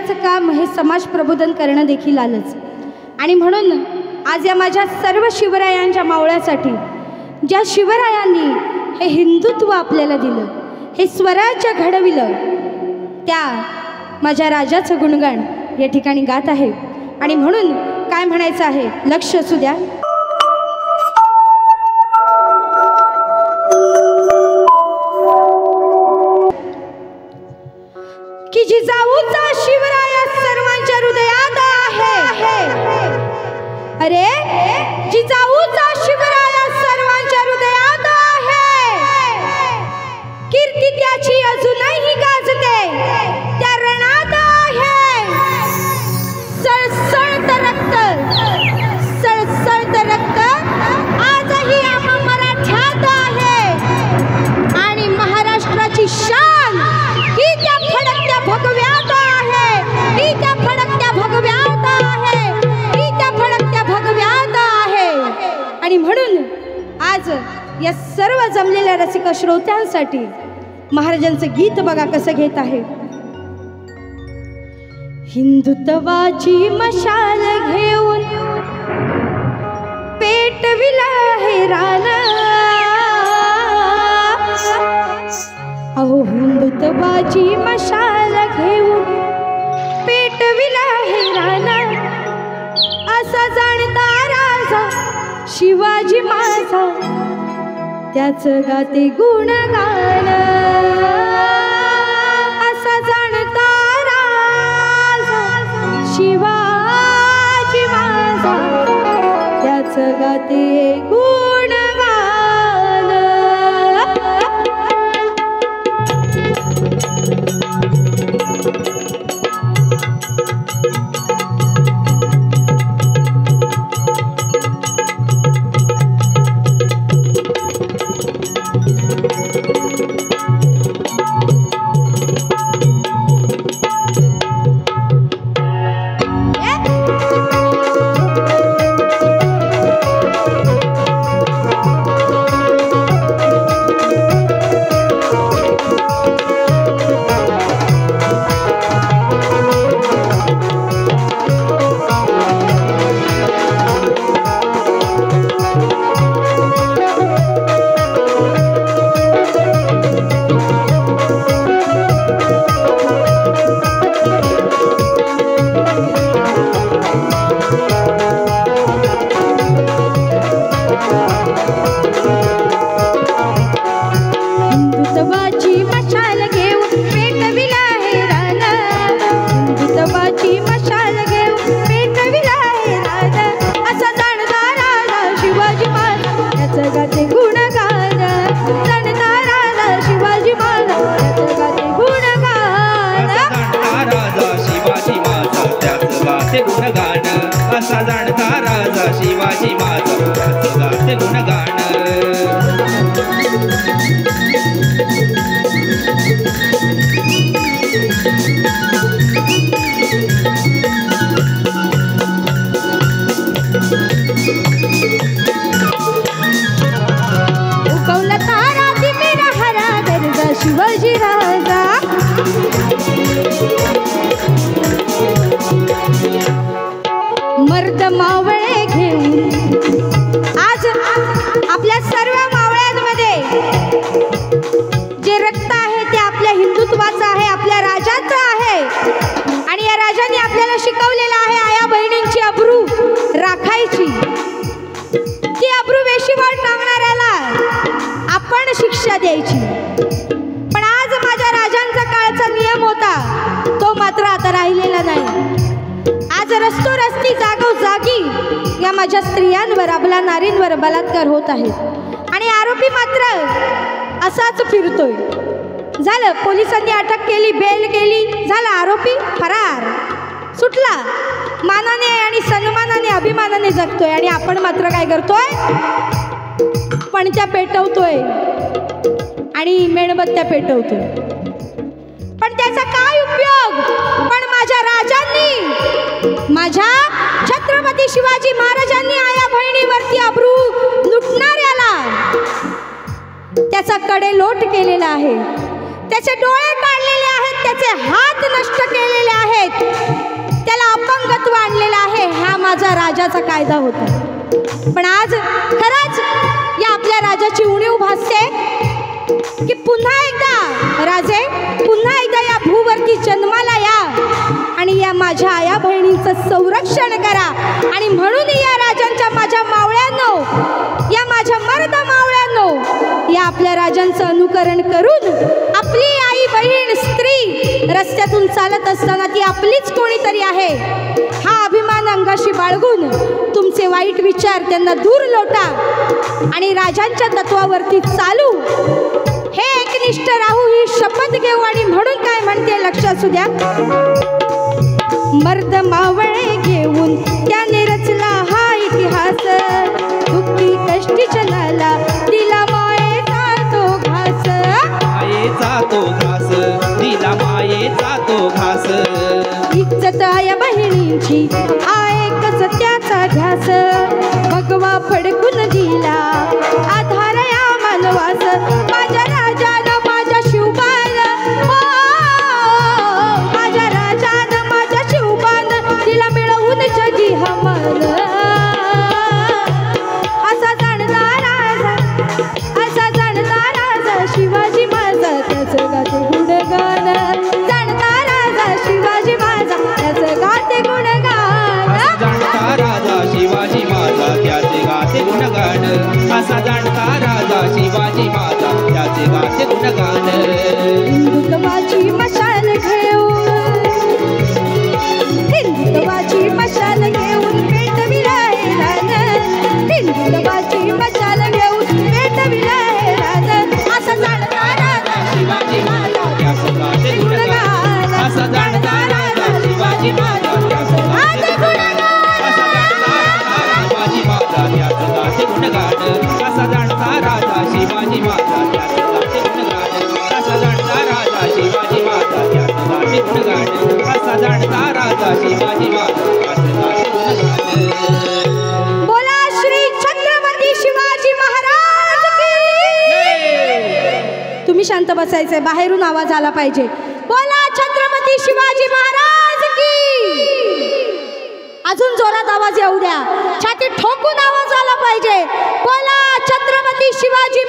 शिवरायाचं काम हे समाज प्रबोधन करणं देखील आलंच। आणि म्हणून आज या माझ्या सर्व शिवरायांच्या मावळ्यासाठी, ज्या शिवरायांनी हे हिंदुत्व आपल्याला दिलं, हे स्वराज्य घडविलं, त्या माझ्या राजाचं गुणगान या ठिकाणी गात आहे। आणि म्हणून काय म्हणायचं आहे, लक्ष असू द्या। की जिजाऊचा शिवराया सर्वांच्या हृदयात आहे। अरे जिजाऊचा शिवराया सर्वांच्या हृदयात आहे। कीर्ती त्याची अजूनही गाजते त्या रणात आहे। सळसळत रक्त, सळसळत रक्त आजही आम्हा मराठ्यात आहे। आणि महाराष्ट्राची शान ही त्या फडकत्या भगव्यात आहे, ही त्या फडकत्या भगव्यात आहे, ही त्या फडकत्या भगव्यात आहे। आणि म्हणून आज या सर्व जमलेल्या रसिक श्रोत्यांसाठी महाराजांचं गीत बघा कसं घेत आहे। हिंदुत्वाची मशाल घेऊन पेटविला हे रान, अहो हिंदुत्वाची मशाल घेऊन पेटविला हे रान। असा जाणता राजा शिवाजी माझा, त्याच गाते गुणगान। असा जाणता राजा शिवाजी माझा, त्याच गाते गुणगान। असा जाणता राजा शिवाजी माझा, त्याच गाते गुणगान। उगवला तारा दिमेरा हरा दर्जा शिवाजी राजा। मर्द मावळे घेऊन आज आपल्या सर्व मावळ्यांमध्ये जे रक्त आहे ते आपल्या हिंदुत्वाचं आहे, आपल्या राजाचं आहे। आणि या राजाने आपल्याला शिकवलेलं आहे आया बहिणींची अब्रू राखायची। ती अब्रू वेशीवर टांगणाऱ्याला आपण शिक्षा द्यायची। पण आज माझ्या राजांचा काळचा नियम होता, तो मात्र आता राहिलेला नाही। आज रस्ती जागी या माझ्या स्त्रियांवर, अबला नारींवर बलात्कार होत आहे। आणि आरोपी मात्र असाच फिरतोय। झालं, पोलिसांनी अटक केली, बेल केली, झाला आरोपी फरार, सुटला। मानाने आणि सन्मानाने अभिमानाने जगतोय। आणि आपण मात्र काय करतोय, पणत्या पेटवतोय आणि मेणबत्त्या पेटवतोय। पण त्याचा काय उपयोग? पण माझ्या राजांनी, माझ्या छत्रपती शिवाजी महाराजांनी आया बहिणीवरती अब्रू लुटणाऱ्याला त्याचा कडेलोट केलेला आहे, त्याचे डोळे काढलेले आहेत, त्याचे हात नष्ट केलेले आहेत। राजाचा कायदा होता. पण आज खरंच या आपल्या राजाची उणीव भासते की पुन्हा एकदा राजे, पुन्हा एकदा या भूवरती जन्माला या आणि या माझ्या आया बहिणींचं संरक्षण करा. आणि म्हणून या राजांच्या माझ्या मावळ्यांनो, या माझ्या मर्द मावळ्यांनो, या आपल्या राजांचं अनुकरण करून आपली आई बहीण स्त्री रस्त्यातून चालत असताना ती आपलीच कोणीतरी आहे हा अभिमान अंगाशी बाळगून तुमचे वाईट विचार त्यांना दूर लोटा आणि राजांच्या तत्वावरती चालू, हे एकनिष्ठ राहू ही शपथ घेऊ. आणि म्हणून काय म्हणते लक्षात असू द्या. मर्द मावळे घेऊन त्याने रचला हा इतिहास, दुःखी कष्टी जनाला दिला मायेचा तो घास. मायेचा तो घास दिला, मायेचा तो घास. इज्जत आया बहिणींची एकच त्याचा ध्यास, भगवा फडकून दिला आधार या मानवास. माझ्या राजानं माझ्या शिवबान, माझ्या राजानं माझ्या शिवबान तिला मिळवून जगी हमन. असा जाणता राजा, असा जाणता राजा शिवाजी माझा, त्याचं गाते गुणगान. जाणता राजा शिवाजी माझा, त्याचं गाते गुणगान. जाणता राजा शिवाजी माझा, त्याचे गाते गुणगान. असा जाणता राजा शिवाजी माझा, त्याचे गाते गुणगान. हिंदुत्वाची मशाल घेऊन, हिंदुत्वाची मशाल घेऊन पेटविला हे रान. हिंदुत्वाची मशाल घेऊन पेटविला हे रान. असा जाणता राजा शिवाजी माझा, त्याचे गाते गुणगान. असा जाणता राजा शिवाजी माझा, त्याचे गाते गुणगान. असा जाणता राजा शिवाजी माझा, त्याचे गाते गुणगान. असा जाणता राजा शिवाजी माझा, त्याचे गाते गुणगान. असा जाणता राजा शिवाजी माझा, त्याचे गाते गुणगान. असा जाणता राजा शिवाजी माझा, त्याचे गाते गुणगान. बोला श्री छत्रपती शिवाजी महाराज की. तुम्ही शांत बसायचंय, बाहेरून आवाज आला पाहिजे. बोला छत्रपती शिवाजी महाराज की. अजून जोरात आवाज येऊ द्या, छाती ठोकून आवाज आला पाहिजे. बोला छत्रपती शिवाजी